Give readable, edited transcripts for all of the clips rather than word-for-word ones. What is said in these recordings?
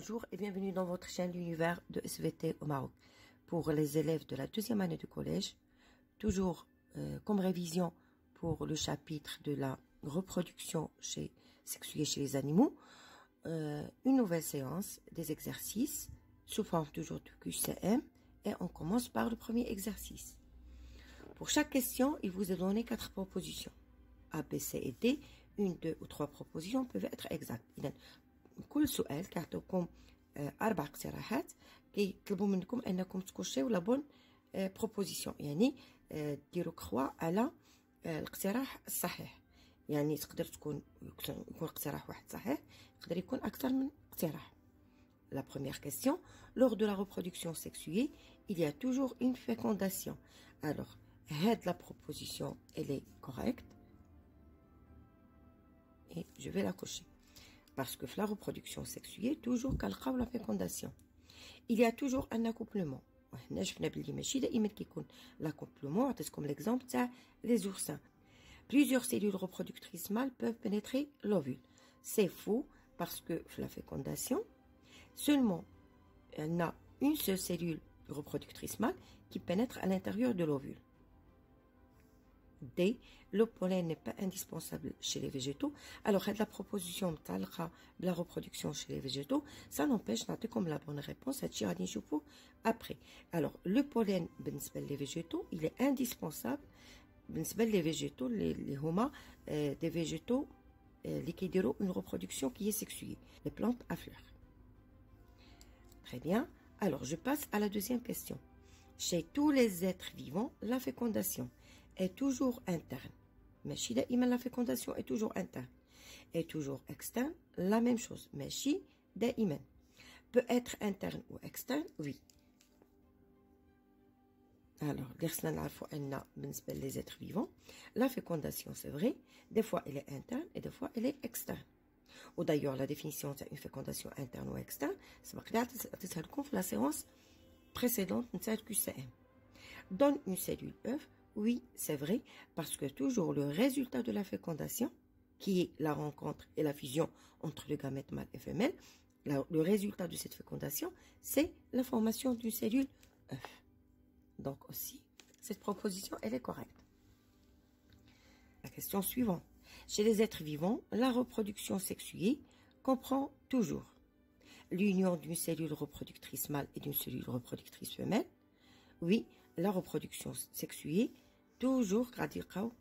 Bonjour et bienvenue dans votre chaîne L'univers de SVT au Maroc. Pour les élèves de la deuxième année de collège, toujours comme révision pour le chapitre de la reproduction sexuée chez les animaux, une nouvelle séance des exercices sous forme toujours de QCM et on commence par le premier exercice. Pour chaque question, il vous est donné 4 propositions. A, B, C et D, 1, 2 ou 3 propositions peuvent être exactes. كل سؤال كيعطيوكم 4 اقتراحات كيطلبوا منكم انكم تكوشيو لا بون بروبوزيسيون، يعني ديروا كخوا على الاقتراح الصحيح. يعني تقدر يكون اقتراح واحد صحيح، يقدر يكون اكثر من اقتراح. La première question, lors de la reproduction sexuée, il y a toujours une fécondation. Alors, la proposition, elle est correcte et je vais la cocher. Parce que la reproduction sexuée, toujours qu'elle la fécondation. Il y a toujours un accouplement. L'accouplement, c'est comme l'exemple les oursins. Plusieurs cellules reproductrices mâles peuvent pénétrer l'ovule. C'est faux parce que la fécondation, seulement il y a une seule cellule reproductrice mâle qui pénètre à l'intérieur de l'ovule. D. Le pollen n'est pas indispensable chez les végétaux. Alors, la proposition de la reproduction chez les végétaux, ça n'empêche pas comme la bonne réponse à tirer après. Alors, le pollen, les végétaux, il est indispensable. Les végétaux, les homas, des végétaux, qui ont une reproduction qui est sexuée, les plantes à fleurs. Très bien. Alors, je passe à la deuxième question. Chez tous les êtres vivants, la fécondation est toujours interne. Mais si la fécondation est toujours interne et toujours externe, la même chose. Mais si peut être interne ou externe, oui. Alors, les êtres vivants, la fécondation, c'est vrai, des fois elle est interne et des fois elle est externe. Ou d'ailleurs, la définition d'une fécondation interne ou externe, c'est la séance précédente de QCM. Donne une cellule œuf. Oui, c'est vrai, parce que toujours le résultat de la fécondation, qui est la rencontre et la fusion entre le gamète mâle et femelle, le résultat de cette fécondation, c'est la formation d'une cellule œuf. Donc aussi, cette proposition, elle est correcte. La question suivante. Chez les êtres vivants, la reproduction sexuée comprend toujours l'union d'une cellule reproductrice mâle et d'une cellule reproductrice femelle. Oui, la reproduction sexuée, toujours,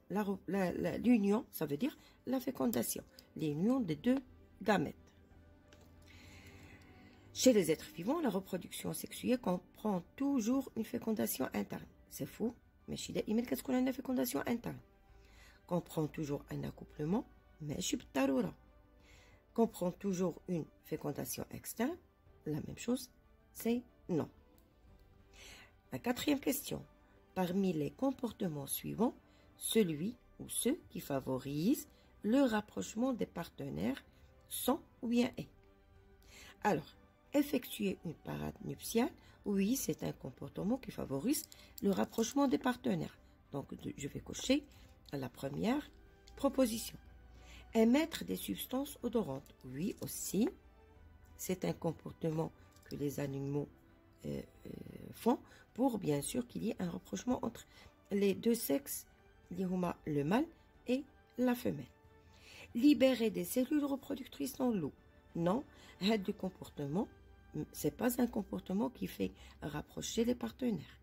l'union, ça veut dire la fécondation, l'union des deux gamètes. Chez les êtres vivants, la reproduction sexuée comprend toujours une fécondation interne. C'est faux, mais chez les qu'est-ce qu'on a une fécondation interne? Comprend toujours un accouplement, mais chez Taroura. Comprend toujours une fécondation externe, la même chose, c'est non. La quatrième question. Parmi les comportements suivants, celui ou ceux qui favorisent le rapprochement des partenaires sont ou bien est. Alors, effectuer une parade nuptiale, oui, c'est un comportement qui favorise le rapprochement des partenaires. Donc, je vais cocher la première proposition. Émettre des substances odorantes, oui aussi, c'est un comportement que les animaux font pour bien sûr qu'il y ait un rapprochement entre les deux sexes, le mâle et la femelle. Libérer des cellules reproductrices dans l'eau. Non, du comportement, c'est pas un comportement qui fait rapprocher les partenaires.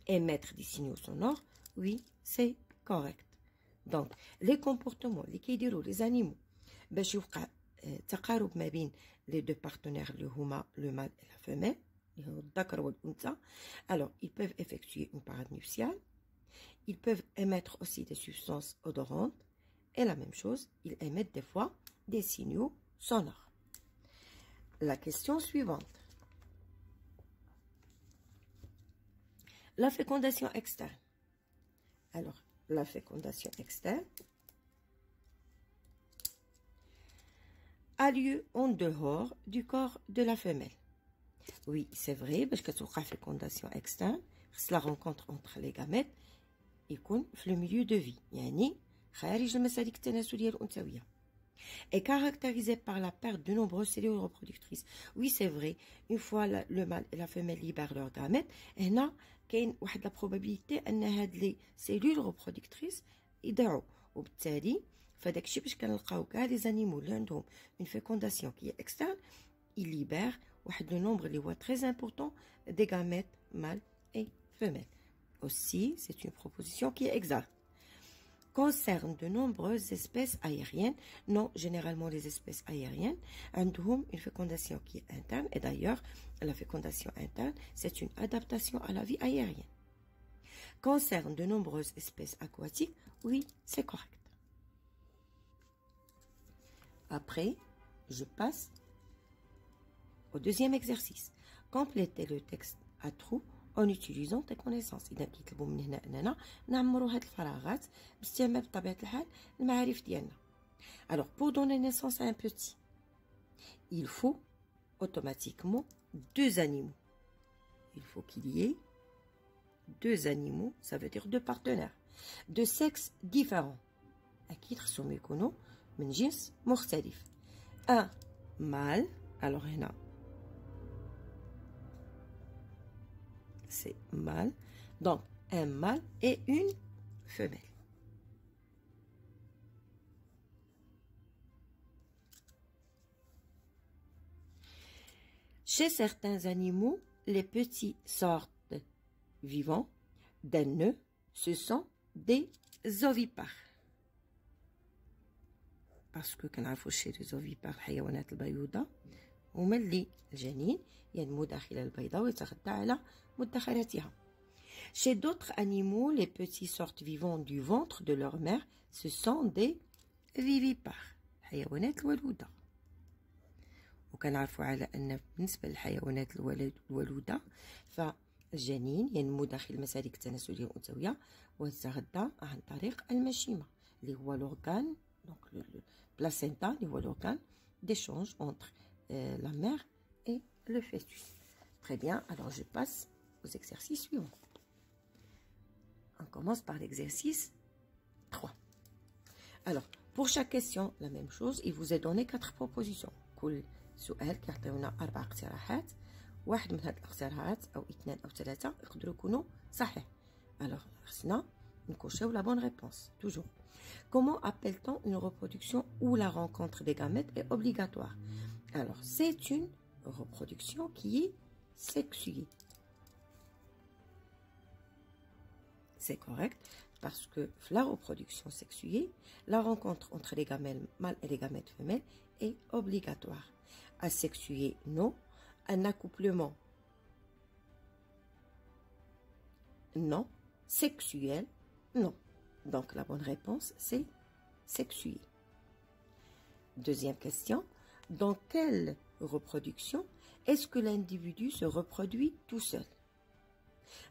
Émettre des signaux sonores, oui, c'est correct. Donc, les comportements, les animaux, تقارب ما بين les deux partenaires, le mâle et la femelle, alors ils peuvent effectuer une parade nuptiale, ils peuvent émettre aussi des substances odorantes, et la même chose, ils émettent des fois des signaux sonores. La question suivante. La fécondation externe. Alors, la fécondation externe a lieu en dehors du corps de la femelle. Oui, c'est vrai, parce que la fécondation externe, c'est la rencontre entre les gamètes, et le milieu de vie. يعني خارج المسالك التناسلية الأنثوية. est caractérisée par la perte de nombreuses cellules reproductrices. Oui, c'est vrai, une fois le mâle et la femelle libèrent leurs gamètes, il y a la probabilité que les cellules reproductrices يضيعوا. وبالتالي فداك الشيء باش كنلقاو كاع les animaux اللي عندهم une fécondation qui est externe, ils libèrent واحد le nombre اللي هو très important des gamètes mâles et femelles. Aussi, c'est une proposition qui est exacte. Concerne de nombreuses espèces aériennes. Non, généralement les espèces aériennes ont une fécondation qui est interne. Et d'ailleurs, la fécondation interne, c'est une adaptation à la vie aérienne. Concerne de nombreuses espèces aquatiques. Oui, c'est correct. Après, je passe au deuxième exercice. Complétez le texte à trous en utilisant tes connaissances. إذا كيطلبوا من هنا أننا نعمروا هاد الفراغات باستعمال بطبيعة الحال المعارف ديالنا. Alors, pour donner naissance à un petit, il faut automatiquement deux animaux. Il faut qu'il y ait deux animaux, ça veut dire deux partenaires, de sexes différents. أكيد خصهم يكونوا من جنس مختلف. Un mâle, alors هنا c'est mâle, donc un mâle et une femelle. Chez certains animaux, les petits sortes vivants d'un nœud, ce sont des ovipares. Parce que كنعرفوا chez les ovipares الحيوانات البيضاء هما اللي الجنين ينمو داخل البيضة ويتغذى على مدخراتها. Chez d'autres animaux, les petits sortes vivants du ventre de leur mère, ce sont des vivipares. الحيوانات الولودة. وكنعرفوا على أن بالنسبة للحيوانات الولودة فالجنين ينمو داخل المسالك التناسلية الأنثوية ويتغذى عن طريق المشيمة اللي هو l'organe, donc le placenta, اللي هو l'organe d'échange entre la mère et le fœtus. Très bien, alors je passe aux exercices suivants. On commence par l'exercice 3. Alors, pour chaque question, la même chose, il vous est donné 4 propositions. كل سؤال كيعطيونا 4 اقتراحات. واحد من هاد الاقتراحات أو 2 أو 3 يقدروا يكونوا صحيح. Alors, خصنا نكوشيو la bonne réponse, toujours. Comment appelle-t-on une reproduction où la rencontre des gamètes est obligatoire? Alors, c'est une reproduction qui est sexuée. C'est correct parce que la reproduction sexuée, la rencontre entre les gamètes mâles et les gamètes femelles est obligatoire. Asexuée, non. Un accouplement, non. Sexuel, non. Donc, la bonne réponse, c'est sexuée. Deuxième question. Dans quelle reproduction est-ce que l'individu se reproduit tout seul?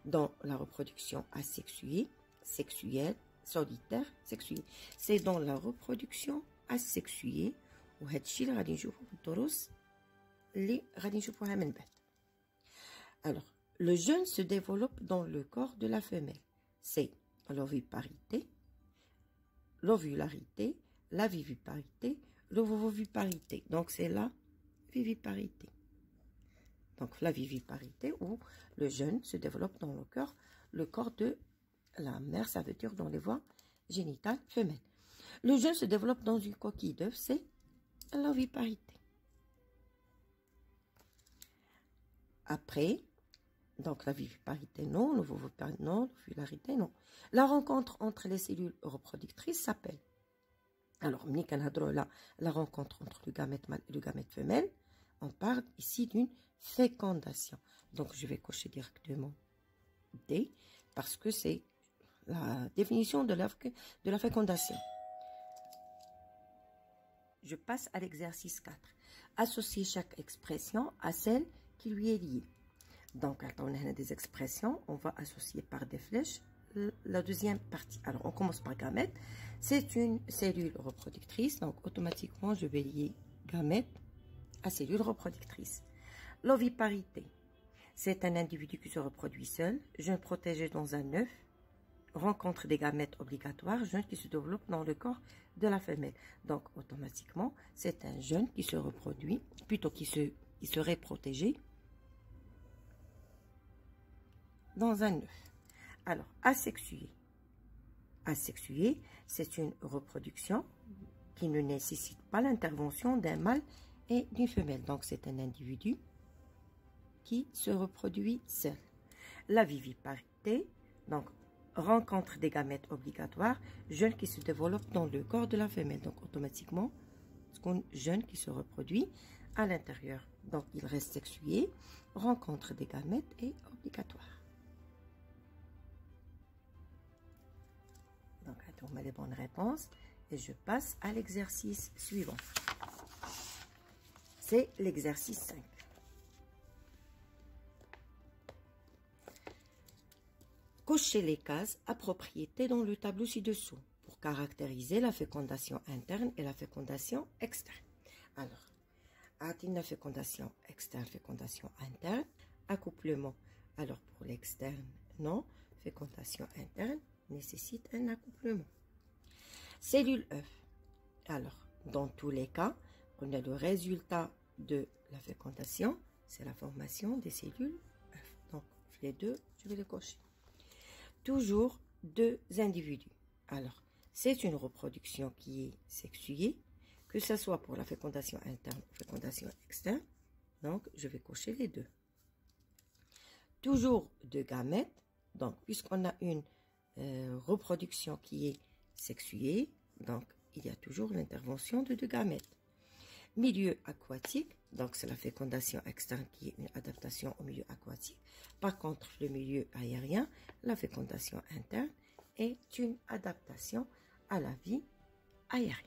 Dans la reproduction asexuée, sexuelle, solitaire, sexuée. C'est dans la reproduction asexuée وهاد الشيء اللي غادي نشوفو في الدروس اللي غادي نشوفوها من بعد. Alors, le jeune se développe dans le corps de la femelle. C'est l'oviparité, l'ovularité, la viviparité, l'ovoviparité. Donc, c'est la viviparité. Donc, la viviparité où le jeune se développe dans le corps de la mère, ça veut dire dans les voies génitales femelles. Le jeune se développe dans une coquille d'œuf, c'est l'oviparité. Après, donc la viviparité non, l'ovoviparité non, l'ovularité non. La rencontre entre les cellules reproductrices s'appelle. Alors, la rencontre entre le gamète mâle et le gamète femelle, on parle ici d'une fécondation. Donc, je vais cocher directement D parce que c'est la définition de la fécondation. Je passe à l'exercice 4. Associer chaque expression à celle qui lui est liée. Donc, quand on a des expressions, on va associer par des flèches la deuxième partie. Alors, on commence par gamète. C'est une cellule reproductrice. Donc, automatiquement, je vais lier gamète à cellule reproductrice. L'oviparité. C'est un individu qui se reproduit seul, jeune protégé dans un œuf. rencontre des gamètes obligatoires, jeune qui se développe dans le corps de la femelle. Donc, automatiquement, c'est un jeune qui se reproduit, plutôt qui serait protégé dans un œuf. Alors, asexué. Asexué, c'est une reproduction qui ne nécessite pas l'intervention d'un mâle et d'une femelle. Donc, c'est un individu qui se reproduit seul. La viviparité, donc, rencontre des gamètes obligatoires, jeune qui se développe dans le corps de la femelle. Donc, automatiquement, jeune qui se reproduit à l'intérieur. Donc, il reste sexué, rencontre des gamètes et obligatoire. Donc, on met les bonnes réponses et je passe à l'exercice suivant. C'est l'exercice 5. Cochez les cases appropriées dans le tableau ci-dessous pour caractériser la fécondation interne et la fécondation externe. Alors, la fécondation externe, fécondation interne, accouplement. Alors, pour l'externe, non. Fécondation interne nécessite un accouplement. Cellule œuf. Alors, dans tous les cas, on a le résultat de la fécondation, c'est la formation des cellules œuf. Donc, les deux, je vais les cocher. Toujours deux individus. Alors, c'est une reproduction qui est sexuée, que ce soit pour la fécondation interne ou fécondation externe. Donc, je vais cocher les deux. Toujours deux gamètes. Donc, puisqu'on a une reproduction qui est sexuée, donc il y a toujours l'intervention de deux gamètes. Milieu aquatique, donc c'est la fécondation externe qui est une adaptation au milieu aquatique. Par contre, le milieu aérien, la fécondation interne est une adaptation à la vie aérienne.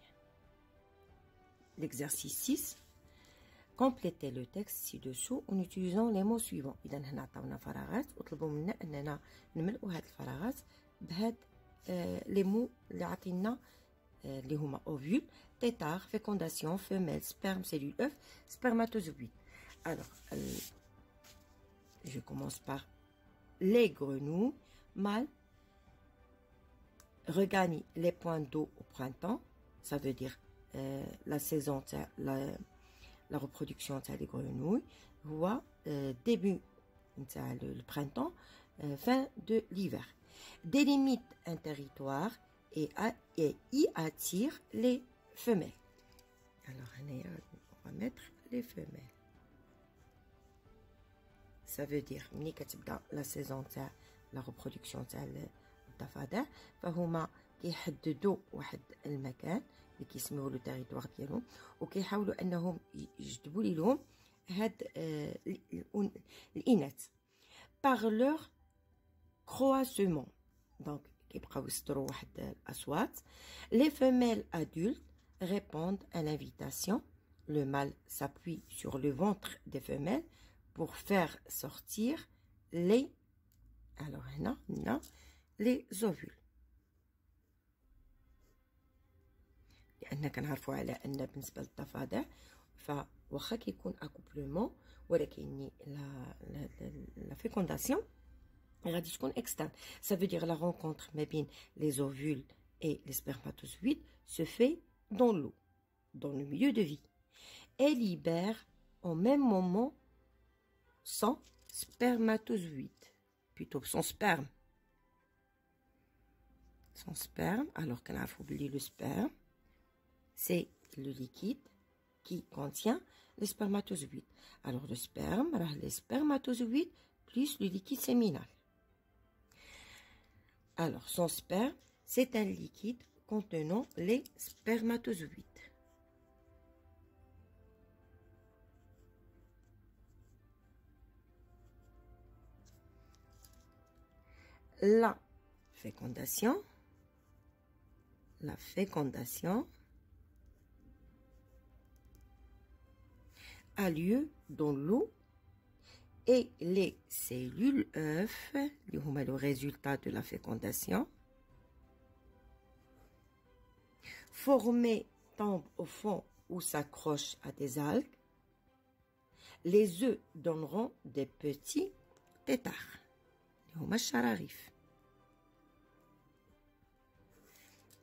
L'exercice 6. Complétez le texte ci-dessous en utilisant les mots suivants. إذا هنا عطاونا فراغات وطلبوا منا أننا نملؤوا هاد الفراغات بهاد les mots اللي عطينا اللي هما ovule, tétard, fécondation, femelle, sperme, cellule œuf, spermatozoïde. Alors, je commence par les grenouilles mâles regagnent les points d'eau au printemps. Ça veut dire la saison, la reproduction des grenouilles, voit début le printemps, fin de l'hiver. Délimite un territoire et y attire les femelles. Alors, on va mettre les femelles. Ça veut dire, la saison de la reproduction de الضفادع فهما كيحددوا واحد المكان اللي كيسميوه لو تيريتوار ديالهم وكيحاولوا انهم يجذبوا لهم هاد الاناث par leur croisement. Donc كيبقاو يصدروا واحد الاصوات. Les femelles adultes répondent à l'invitation. Le mâle s'appuie sur le ventre des femelles pour faire sortir les les ovules. لأننا كنعرفوا على أن بالنسبة للضفادع فواخا كيكون اكوبلومون ولكن لا fécondation غادي تكون externe. Ça veut dire la rencontre ما بين les ovules et les spermatozoïdes se fait dans l'eau, dans le milieu de vie. Elle libère au même moment son spermatozoïde, plutôt son sperme. Son sperme, alors qu'on a oublié le sperme, c'est le liquide qui contient les spermatozoïdes. Alors le sperme, les spermatozoïdes plus le liquide séminal. Alors son sperme, c'est un liquide contenant les spermatozoïdes. La fécondation a lieu dans l'eau et les cellules œufs, le résultat de la fécondation, formées tombent au fond ou s'accrochent à des algues. Les œufs donneront des petits têtards. هما الشراريف.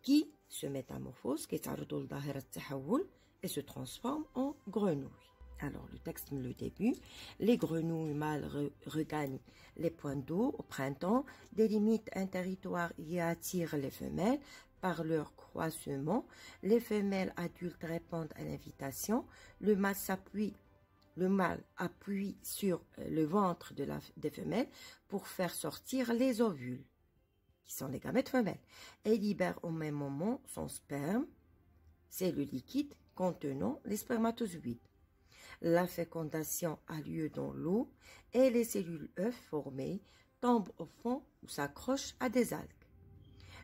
qui se métamorphose, qui et se transforme en grenouille. Alors, le texte le début. Les grenouilles mâles regagnent les points d'eau au printemps, délimitent un territoire et attirent les femelles par leur croissement. Les femelles adultes répondent à l'invitation. Le mâle appuie sur le ventre des femelles pour faire sortir les ovules, qui sont les gamètes femelles, et libère au même moment son sperme. C'est le liquide contenant les spermatozoïdes. La fécondation a lieu dans l'eau et les cellules œufs formées tombent au fond ou s'accrochent à des algues.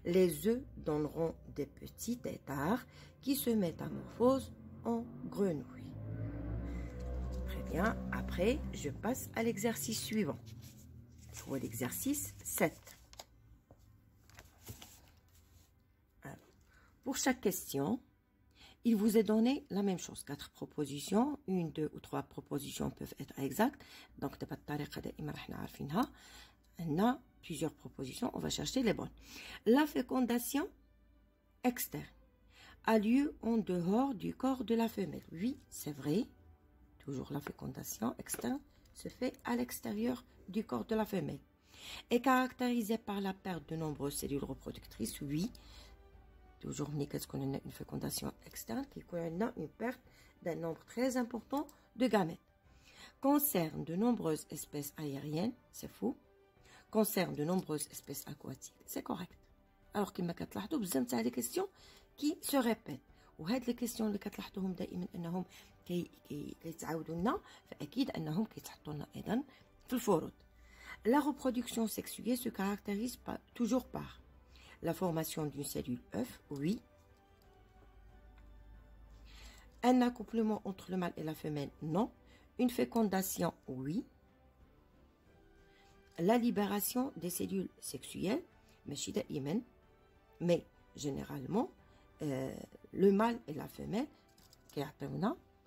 Les œufs donneront des petits têtards qui se métamorphosent en grenouilles. Très bien, après je passe à l'exercice suivant. Ou l'exercice 7. Alors, pour chaque question, il vous est donné la même chose, 4 propositions, 1, 2 ou 3 propositions peuvent être exactes. Donc, on a plusieurs propositions, on va chercher les bonnes. La fécondation externe a lieu en dehors du corps de la femelle. Oui, c'est vrai. Toujours la fécondation externe se fait à l'extérieur du corps de la femelle. Est caractérisée par la perte de nombreuses cellules reproductrices. Oui. Toujours, qu'est-ce qu'on a une fécondation externe qui a une perte d'un nombre très important de gamètes. Concerne de nombreuses espèces aériennes, c'est faux. Concerne de nombreuses espèces aquatiques, c'est correct. Alors qu'il m'a كتلاحظوا بزاف تاع les questions qui se répètent. وهاد les questions اللي كتلاحظوهم دائما انهم كيتعاودوا لنا فاكيد انهم كيتحطوا لنا ايضا في الفروض. La reproduction sexuée se caractérise toujours par la formation d'une cellule œuf, oui. Un accouplement entre le mâle et la femelle, non. Une fécondation, oui. La libération des cellules sexuelles, mais généralement, le mâle et la femelle,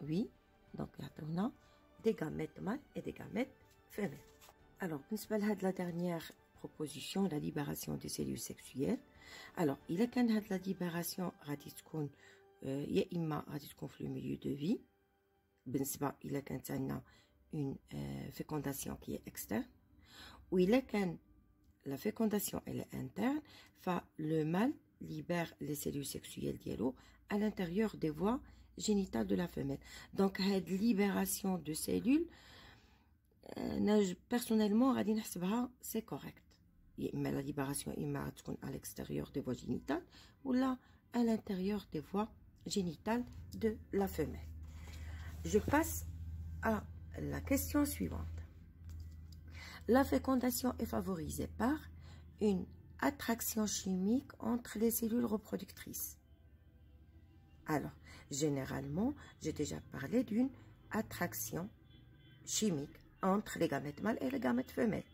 oui, donc des gamètes mâles et des gamètes femelles. Alors, la dernière proposition, la libération des cellules sexuelles. Alors, il est quand la libération غادي تكون يا إما غادي تكون في le milieu de vie. بالنسبة إلى كانت عندنا une fécondation qui est externe. Ou il est quand la fécondation elle est interne, le mâle libère les cellules sexuelles dialo à l'intérieur des voies génitales de la femelle. Donc, cette libération de cellules, personnellement, c'est correct. Mais la libération à l'extérieur des voies génitales ou là à l'intérieur des voies génitales de la femelle. Je passe à la question suivante. La fécondation est favorisée par une attraction chimique entre les cellules reproductrices. Alors, généralement, j'ai déjà parlé d'une attraction chimique entre les gamètes mâles et les gamètes femelles.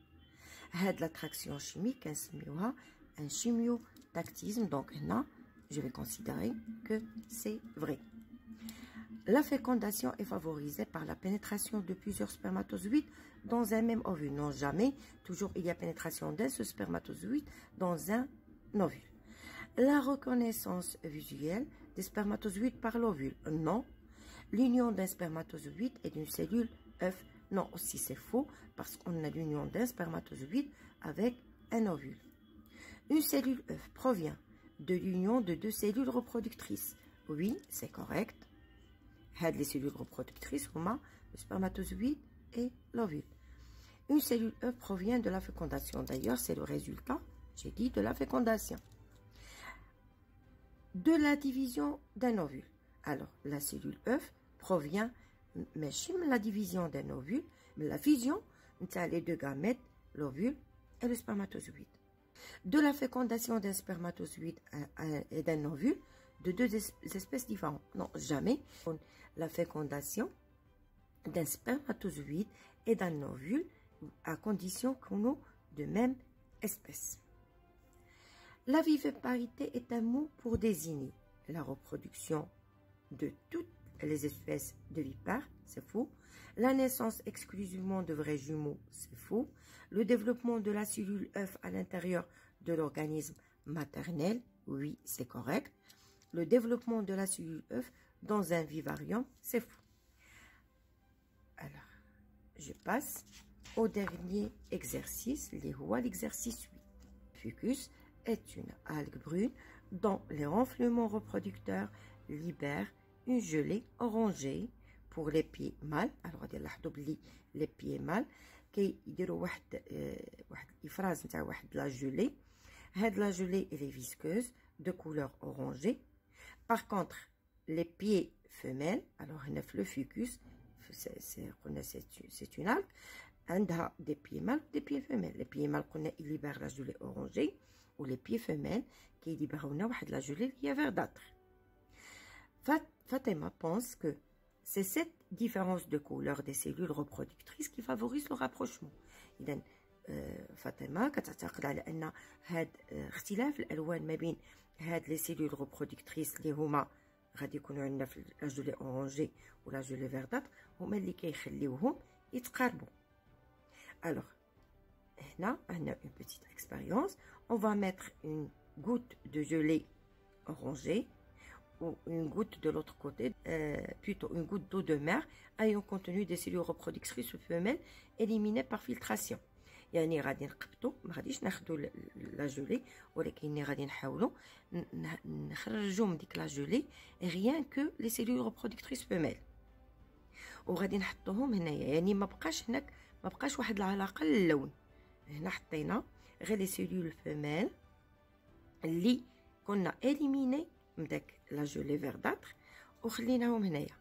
L'attraction chimique, un chimiotactisme. Donc, là, je vais considérer que c'est vrai. La fécondation est favorisée par la pénétration de plusieurs spermatozoïdes dans un même ovule. Non, jamais. Toujours, il y a pénétration d'un seul spermatozoïde dans un ovule. La reconnaissance visuelle des spermatozoïdes par l'ovule. Non. L'union d'un spermatozoïde et d'une cellule œuf. Non, aussi c'est faux parce qu'on a l'union d'un spermatozoïde avec un ovule. Une cellule œuf provient de l'union de 2 cellules reproductrices. Oui, c'est correct. Les cellules reproductrices, le spermatozoïde et l'ovule. Une cellule œuf provient de la fécondation. D'ailleurs, c'est le résultat, j'ai dit, de la fécondation. De la division d'un ovule. Alors, la cellule œuf provient, mais la division d'un ovule, mais la fusion entre les 2 gamètes, l'ovule et le spermatozoïde. De la fécondation d'un spermatozoïde et d'un ovule, de 2 espèces différentes. Non, jamais. La fécondation d'un spermatozoïde et d'un ovule à condition qu'on ait de même espèce. La viviparité est un mot pour désigner la reproduction de toutes les espèces de vipares, c'est faux. La naissance exclusivement de vrais jumeaux, c'est faux. Le développement de la cellule œuf à l'intérieur de l'organisme maternelle, oui, c'est correct. Le développement de la cellule œuf dans un vivarium, c'est faux. Alors, je passe au dernier exercice, l'exercice 8. Le fucus est une algue brune dont les renflements reproducteurs libèrent une gelée orangée pour les pieds mâles. Alors les pieds mâles كيديروا واحد الافراز نتاع واحد لا جولي. هاد لا جولي elle est visqueuse de couleur orangée. Par contre les pieds femelles, alors هنا في le fucus c'est une algue عندها des pieds mâles des pieds femelles. Les pieds mâles قلنا ils libèrent la gelée orangée ou les pieds femelles كيليبروا لنا واحد la gelée qui est verdâtre. Fatima pense que c'est cette différence de couleur des cellules reproductrices qui favorise le rapprochement. إذن فاطمة كتعتقد على أن هاد اختلاف الألوان ما بين هاد لي سيلول reproductrices اللي هما غادي يكونوا عندنا في لا جولي اورانجي ولا جولي فيردات هما اللي كيخليوهم يتقاربوا. Alors هنا عندنا une petite expérience. On va mettre une goutte de gelée orangée ou une goutte de l'autre côté, plutôt une goutte d'eau de mer ayant contenu des cellules reproductrices femelles éliminées par filtration. يعني غادي نقبطوا ما غاديش ناخذوا لا جولي ولكن غادي نحاولوا نخرجوا من ديك لا جولي غيان كو لي سيلول ريبرودكتريس فيميل وغادي نحطوهم هنايا. يعني ما بقاش واحد العلاقه للون. هنا حطينا غير لي سيلول فيميل اللي كنا اليميني من داك لا جولي فيرداتر وخليناهم هنايا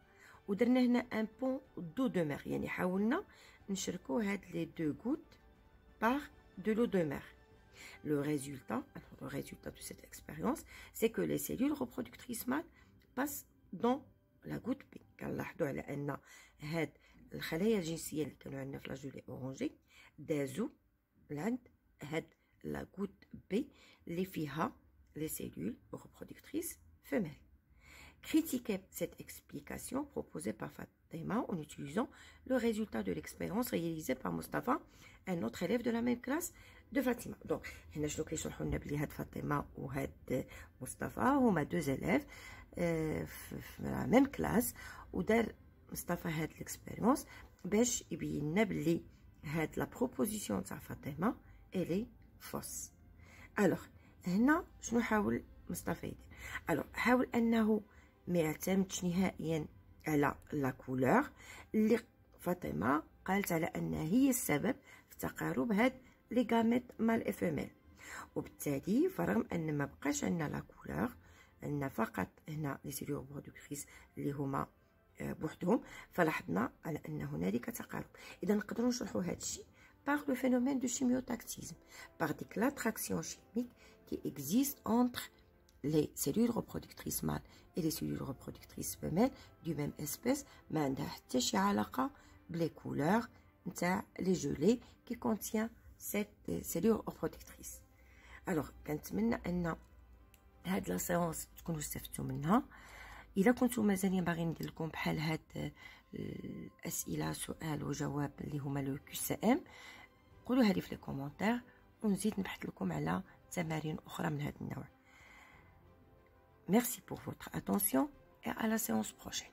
ودرنا هنا ان بون دو دو مير. يعني حاولنا نشركو هاد لي دو غوت par de l'eau de mer. Le résultat de cette expérience, c'est que les cellules reproductrices mâles passent dans la goutte B. كنلاحظوا على أن هاد الخلايا الجنسية اللي كانوا عندنا في لا جولي أورانجي دازو لعند هاد لا goutte B اللي فيها les cellules reproductrices femelles. Critiquer cette explication proposée par Fatima en utilisant le résultat de l'expérience réalisée par Mustafa, un autre élève de la même classe de Fatima. Donc, هنا شنو كيشرحوا لنا بلي هاد فاطمة وهاد مصطفى هما deux élèves في la même classe ودار مصطفى هاد l'expérience باش يبين لنا بلي هاد la proposition تاع فاطمة elle est fausse. Alors, هنا شنو حاول مصطفى يدير؟ alors حاول انه ما يعتمدش نهائيا على لا كولور اللي فاطمه قالت على انها هي السبب في تقارب هاد لي غاميت مال افيميل. وبالتالي فرغم ان ما بقاش عندنا لا كولور عندنا فقط هنا لي سيلول ريبرودكتريس اللي هما بوحدهم فلاحظنا على ان هنالك تقارب. اذا نقدروا نشرحوا هذا الشيء par le phénomène de chimiotactisme, par l'attraction chimique qui existe entre les cellules reproductrices mâles et les cellules reproductrices femelles du même espèce, ما عندها حتى شي علاقة بلي couleurs نتاع les gelées qui contient cette cellule reproductrice. Alors كنتمنى ان هاد لا سيونس تكونوا استفدتوا منها. إذا كنتم مازالين باغيين ندير لكم بحال هاد الأسئلة سؤال وجواب اللي هما لو QCM قولوها لي في لي كومونتير ونزيد نبحث لكم على تمارين أخرى من هذا النوع. Merci pour votre attention et à la séance prochaine.